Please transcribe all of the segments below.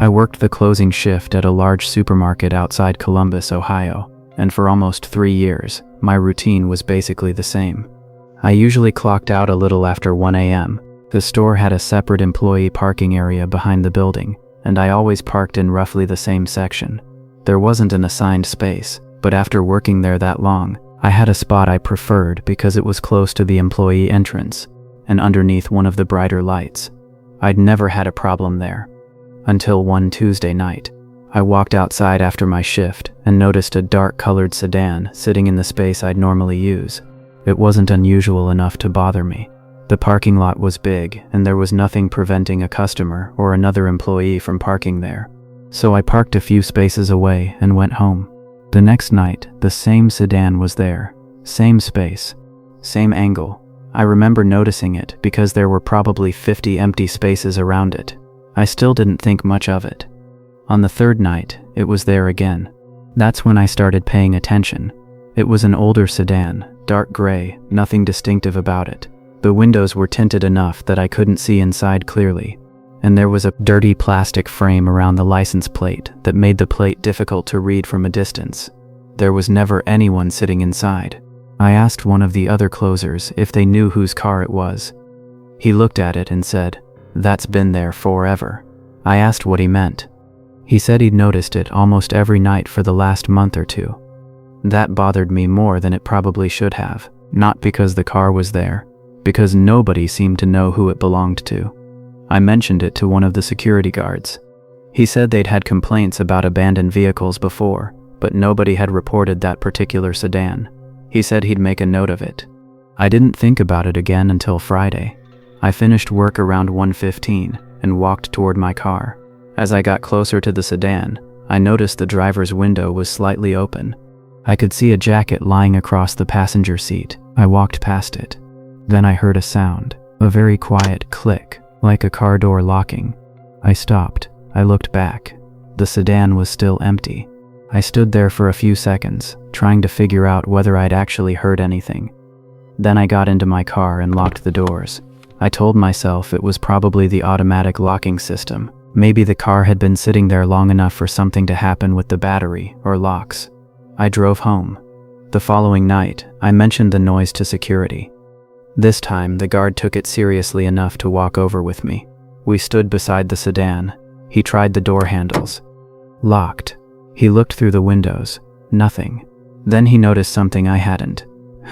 I worked the closing shift at a large supermarket outside Columbus, Ohio, and for almost 3 years, my routine was basically the same. I usually clocked out a little after 1 a.m. The store had a separate employee parking area behind the building, and I always parked in roughly the same section. There wasn't an assigned space, but after working there that long, I had a spot I preferred because it was close to the employee entrance and underneath one of the brighter lights. I'd never had a problem there. Until one Tuesday night, I walked outside after my shift and noticed a dark-colored sedan sitting in the space I'd normally use. It wasn't unusual enough to bother me. The parking lot was big, and there was nothing preventing a customer or another employee from parking there. So I parked a few spaces away and went home. The next night, the same sedan was there. Same space. Same angle. I remember noticing it because there were probably 50 empty spaces around it. I still didn't think much of it. On the third night, it was there again. That's when I started paying attention. It was an older sedan, dark gray, nothing distinctive about it. The windows were tinted enough that I couldn't see inside clearly, and there was a dirty plastic frame around the license plate that made the plate difficult to read from a distance. There was never anyone sitting inside. I asked one of the other closers if they knew whose car it was. He looked at it and said, "That's been there forever." I asked what he meant. He said he'd noticed it almost every night for the last month or two. That bothered me more than it probably should have, not because the car was there, because nobody seemed to know who it belonged to. I mentioned it to one of the security guards. He said they'd had complaints about abandoned vehicles before, but nobody had reported that particular sedan. He said he'd make a note of it. I didn't think about it again until Friday. I finished work around 1:15 and walked toward my car. As I got closer to the sedan, I noticed the driver's window was slightly open. I could see a jacket lying across the passenger seat. I walked past it. Then I heard a sound, a very quiet click, like a car door locking. I stopped. I looked back. The sedan was still empty. I stood there for a few seconds, trying to figure out whether I'd actually heard anything. Then I got into my car and locked the doors. I told myself it was probably the automatic locking system. Maybe the car had been sitting there long enough for something to happen with the battery or locks. I drove home. The following night, I mentioned the noise to security. This time, the guard took it seriously enough to walk over with me. We stood beside the sedan. He tried the door handles. Locked. He looked through the windows. Nothing. Then he noticed something I hadn't.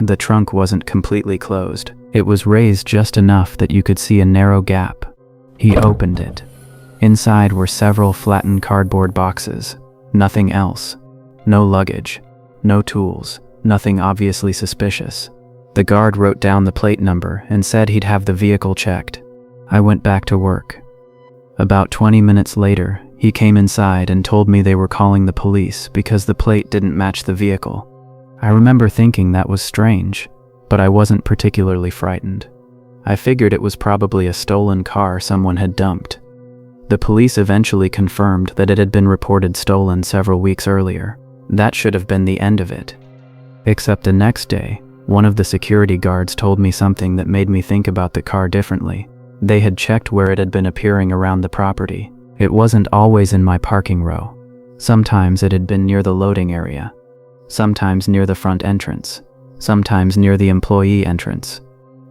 The trunk wasn't completely closed. It was raised just enough that you could see a narrow gap. He opened it. Inside were several flattened cardboard boxes. Nothing else. No luggage. No tools. Nothing obviously suspicious. The guard wrote down the plate number and said he'd have the vehicle checked. I went back to work. About 20 minutes later, he came inside and told me they were calling the police because the plate didn't match the vehicle. I remember thinking that was strange, but I wasn't particularly frightened. I figured it was probably a stolen car someone had dumped. The police eventually confirmed that it had been reported stolen several weeks earlier. That should have been the end of it. Except the next day, one of the security guards told me something that made me think about the car differently. They had checked where it had been appearing around the property. It wasn't always in my parking row. Sometimes it had been near the loading area. Sometimes near the front entrance. Sometimes near the employee entrance.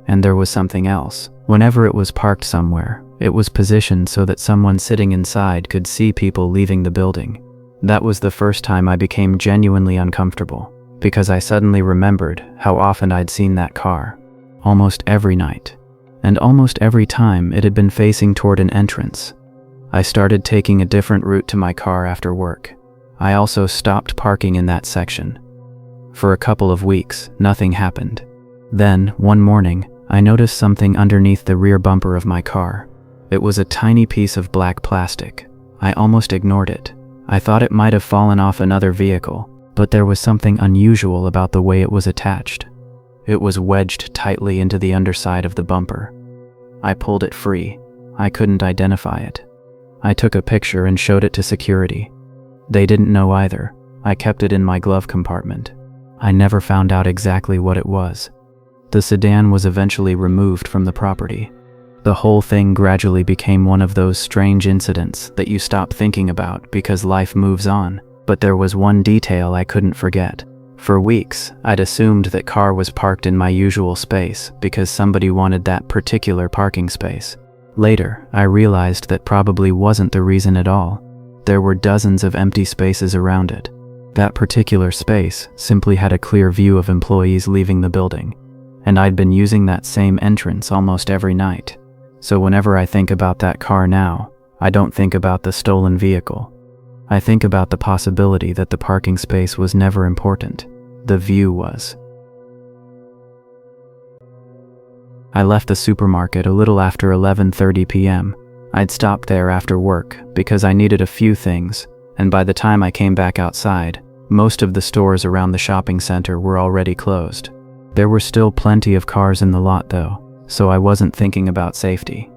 And there was something else. Whenever it was parked somewhere, it was positioned so that someone sitting inside could see people leaving the building. That was the first time I became genuinely uncomfortable, because I suddenly remembered how often I'd seen that car. Almost every night. And almost every time it had been facing toward an entrance. I started taking a different route to my car after work. I also stopped parking in that section. For a couple of weeks, nothing happened. Then, one morning, I noticed something underneath the rear bumper of my car. It was a tiny piece of black plastic. I almost ignored it. I thought it might have fallen off another vehicle, but there was something unusual about the way it was attached. It was wedged tightly into the underside of the bumper. I pulled it free. I couldn't identify it. I took a picture and showed it to security. They didn't know either. I kept it in my glove compartment. I never found out exactly what it was. The sedan was eventually removed from the property. The whole thing gradually became one of those strange incidents that you stop thinking about because life moves on. But there was one detail I couldn't forget. For weeks, I'd assumed that car was parked in my usual space because somebody wanted that particular parking space. Later, I realized that probably wasn't the reason at all. There were dozens of empty spaces around it. That particular space simply had a clear view of employees leaving the building, and I'd been using that same entrance almost every night. So whenever I think about that car now, I don't think about the stolen vehicle. I think about the possibility that the parking space was never important. The view was. I left the supermarket a little after 11:30 p.m. I'd stopped there after work because I needed a few things, and by the time I came back outside, most of the stores around the shopping center were already closed. There were still plenty of cars in the lot though, so I wasn't thinking about safety.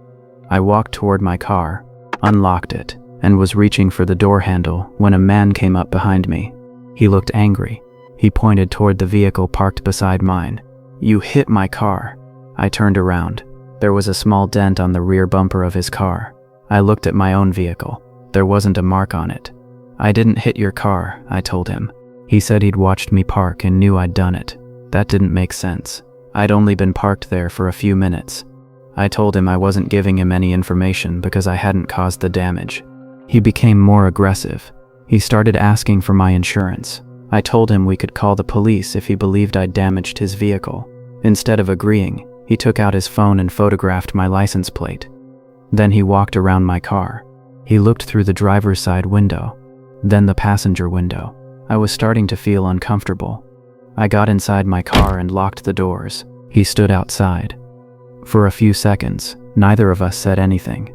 I walked toward my car, unlocked it, and was reaching for the door handle when a man came up behind me. He looked angry. He pointed toward the vehicle parked beside mine. "You hit my car." I turned around. There was a small dent on the rear bumper of his car. I looked at my own vehicle. There wasn't a mark on it. "I didn't hit your car," I told him. He said he'd watched me park and knew I'd done it. That didn't make sense. I'd only been parked there for a few minutes. I told him I wasn't giving him any information because I hadn't caused the damage. He became more aggressive. He started asking for my insurance. I told him we could call the police if he believed I'd damaged his vehicle. Instead of agreeing, he took out his phone and photographed my license plate. Then he walked around my car. He looked through the driver's side window, then the passenger window. I was starting to feel uncomfortable. I got inside my car and locked the doors. He stood outside. For a few seconds, neither of us said anything.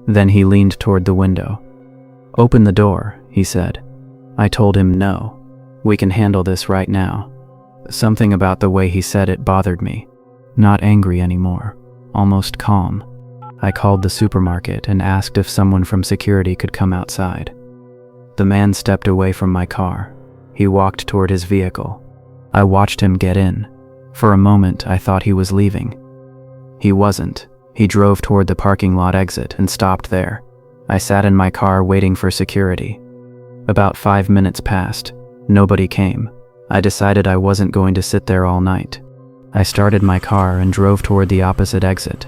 Then he leaned toward the window. "Open the door," he said. I told him no. "We can handle this right now." Something about the way he said it bothered me. Not angry anymore, almost calm. I called the supermarket and asked if someone from security could come outside. The man stepped away from my car. He walked toward his vehicle. I watched him get in. For a moment, I thought he was leaving. He wasn't. He drove toward the parking lot exit and stopped there. I sat in my car waiting for security. About 5 minutes passed. Nobody came. I decided I wasn't going to sit there all night. I started my car and drove toward the opposite exit.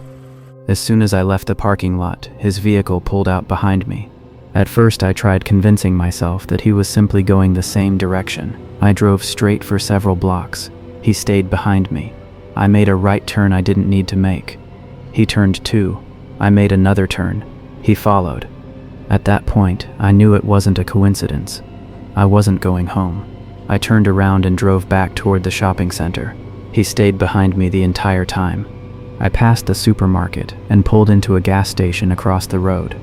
As soon as I left the parking lot, his vehicle pulled out behind me. At first, I tried convincing myself that he was simply going the same direction. I drove straight for several blocks. He stayed behind me. I made a right turn I didn't need to make. He turned too. I made another turn. He followed. At that point, I knew it wasn't a coincidence. I wasn't going home. I turned around and drove back toward the shopping center. He stayed behind me the entire time. I passed the supermarket and pulled into a gas station across the road.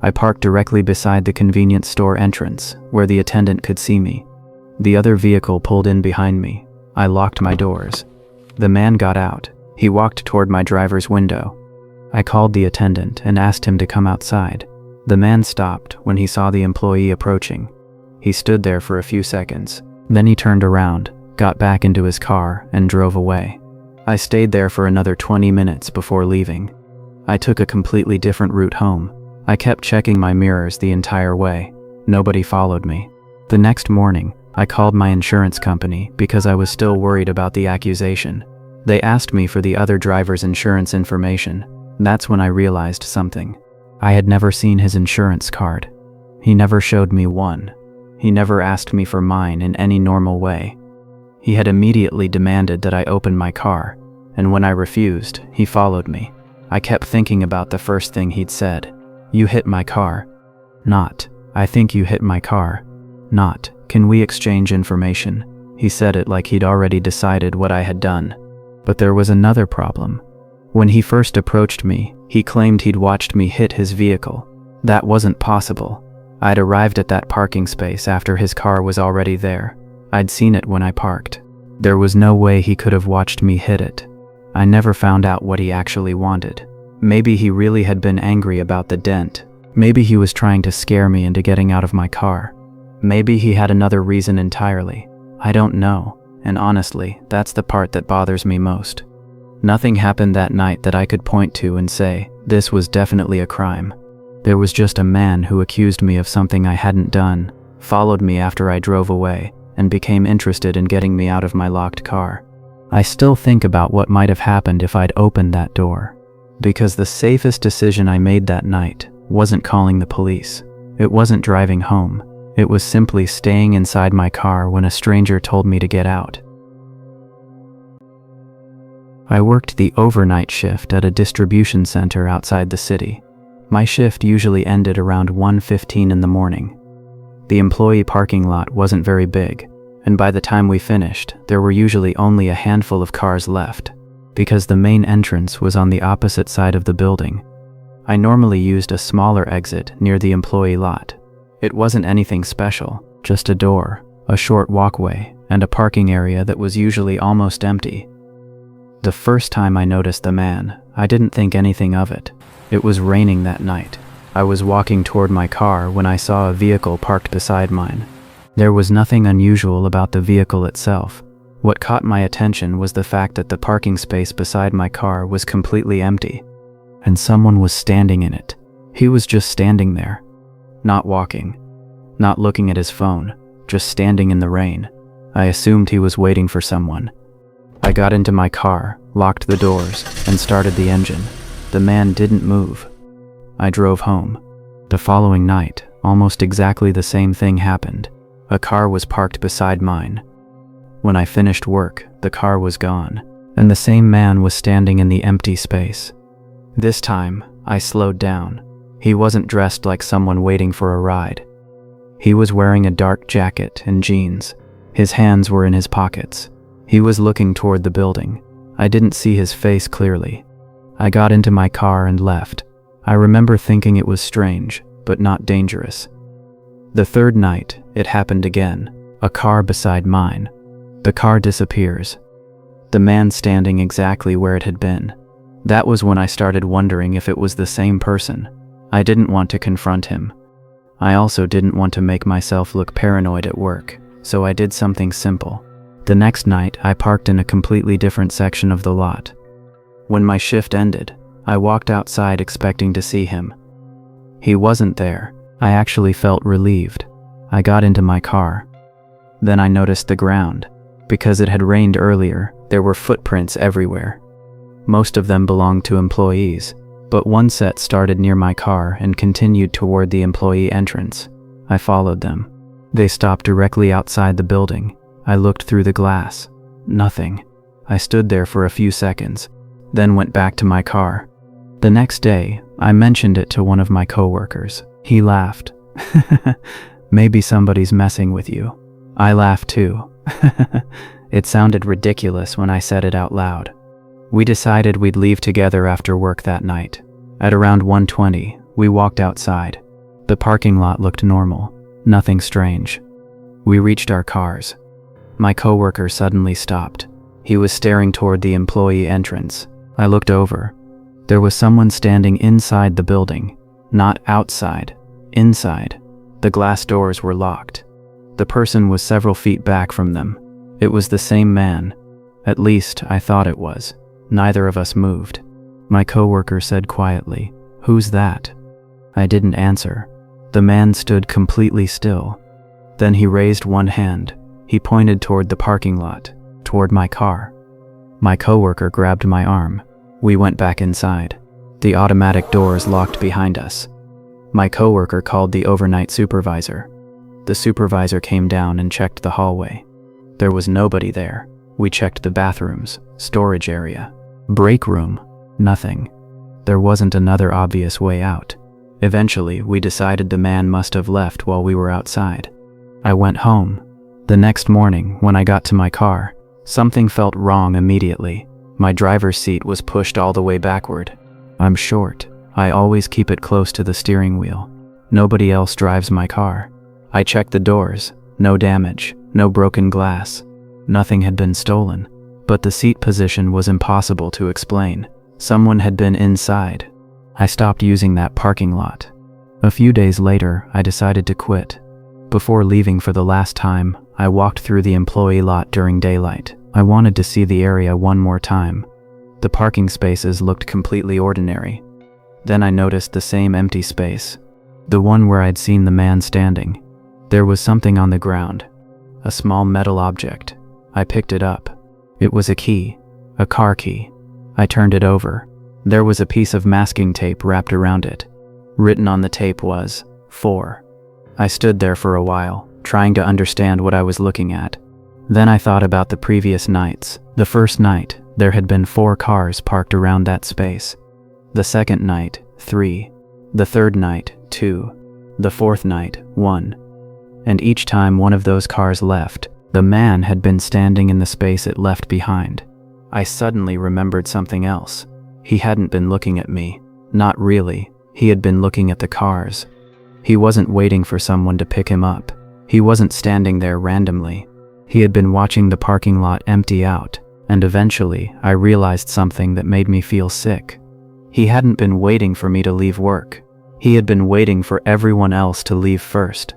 I parked directly beside the convenience store entrance, where the attendant could see me. The other vehicle pulled in behind me. I locked my doors. The man got out. He walked toward my driver's window. I called the attendant and asked him to come outside. The man stopped when he saw the employee approaching. He stood there for a few seconds. Then he turned around, got back into his car, and drove away. I stayed there for another 20 minutes before leaving. I took a completely different route home. I kept checking my mirrors the entire way. Nobody followed me. The next morning, I called my insurance company because I was still worried about the accusation. They asked me for the other driver's insurance information. That's when I realized something. I had never seen his insurance card. He never showed me one. He never asked me for mine in any normal way. He had immediately demanded that I open my car, and when I refused, he followed me. I kept thinking about the first thing he'd said. "You hit my car." Not, "I think you hit my car." Not, "Can we exchange information?" He said it like he'd already decided what I had done. But there was another problem. When he first approached me, he claimed he'd watched me hit his vehicle. That wasn't possible. I'd arrived at that parking space after his car was already there. I'd seen it when I parked. There was no way he could have watched me hit it. I never found out what he actually wanted. Maybe he really had been angry about the dent. Maybe he was trying to scare me into getting out of my car. Maybe he had another reason entirely. I don't know, and honestly, that's the part that bothers me most. Nothing happened that night that I could point to and say, this was definitely a crime. There was just a man who accused me of something I hadn't done, followed me after I drove away, and became interested in getting me out of my locked car. I still think about what might have happened if I'd opened that door. Because the safest decision I made that night wasn't calling the police. It wasn't driving home. It was simply staying inside my car when a stranger told me to get out. I worked the overnight shift at a distribution center outside the city. My shift usually ended around 1:15 in the morning. The employee parking lot wasn't very big, and by the time we finished, there were usually only a handful of cars left, because the main entrance was on the opposite side of the building. I normally used a smaller exit near the employee lot. It wasn't anything special, just a door, a short walkway, and a parking area that was usually almost empty. The first time I noticed the man, I didn't think anything of it. It was raining that night. I was walking toward my car when I saw a vehicle parked beside mine. There was nothing unusual about the vehicle itself. What caught my attention was the fact that the parking space beside my car was completely empty, and someone was standing in it. He was just standing there, not walking, not looking at his phone, just standing in the rain. I assumed he was waiting for someone. I got into my car, locked the doors, and started the engine. The man didn't move. I drove home. The following night, almost exactly the same thing happened. A car was parked beside mine. When I finished work, the car was gone, and the same man was standing in the empty space. This time, I slowed down. He wasn't dressed like someone waiting for a ride. He was wearing a dark jacket and jeans. His hands were in his pockets. He was looking toward the building. I didn't see his face clearly. I got into my car and left. I remember thinking it was strange, but not dangerous. The third night, it happened again. A car beside mine. The car disappears. The man standing exactly where it had been. That was when I started wondering if it was the same person. I didn't want to confront him. I also didn't want to make myself look paranoid at work, so I did something simple. The next night, I parked in a completely different section of the lot. When my shift ended, I walked outside expecting to see him. He wasn't there. I actually felt relieved. I got into my car. Then I noticed the ground. Because it had rained earlier, there were footprints everywhere. Most of them belonged to employees, but one set started near my car and continued toward the employee entrance. I followed them. They stopped directly outside the building. I looked through the glass. Nothing. I stood there for a few seconds, then went back to my car. The next day, I mentioned it to one of my coworkers. He laughed. Maybe somebody's messing with you. I laughed too. It sounded ridiculous when I said it out loud. We decided we'd leave together after work that night. At around 1:20, we walked outside. The parking lot looked normal. Nothing strange. We reached our cars. My coworker suddenly stopped. He was staring toward the employee entrance. I looked over. There was someone standing inside the building. Not outside. Inside. The glass doors were locked. The person was several feet back from them. It was the same man. At least, I thought it was. Neither of us moved. My coworker said quietly, "Who's that?" I didn't answer. The man stood completely still. Then he raised one hand. He pointed toward the parking lot, toward my car. My coworker grabbed my arm. We went back inside. The automatic doors locked behind us. My coworker called the overnight supervisor. The supervisor came down and checked the hallway. There was nobody there. We checked the bathrooms, storage area, break room. Nothing. There wasn't another obvious way out. Eventually, we decided the man must have left while we were outside. I went home. The next morning, when I got to my car, something felt wrong immediately. My driver's seat was pushed all the way backward. I'm short. I always keep it close to the steering wheel. Nobody else drives my car. I checked the doors. No damage, no broken glass. Nothing had been stolen. But the seat position was impossible to explain. Someone had been inside. I stopped using that parking lot. A few days later, I decided to quit. Before leaving for the last time, I walked through the employee lot during daylight. I wanted to see the area one more time. The parking spaces looked completely ordinary. Then I noticed the same empty space, the one where I'd seen the man standing. There was something on the ground, a small metal object. I picked it up. It was a key, a car key. I turned it over. There was a piece of masking tape wrapped around it. Written on the tape was 4. I stood there for a while, trying to understand what I was looking at. Then I thought about the previous nights. The first night, there had been 4 cars parked around that space. The second night, 3. The third night, 2. The fourth night, 1. And each time one of those cars left, the man had been standing in the space it left behind. I suddenly remembered something else. He hadn't been looking at me. Not really. He had been looking at the cars. He wasn't waiting for someone to pick him up. He wasn't standing there randomly. He had been watching the parking lot empty out, and eventually I realized something that made me feel sick. He hadn't been waiting for me to leave work. He had been waiting for everyone else to leave first.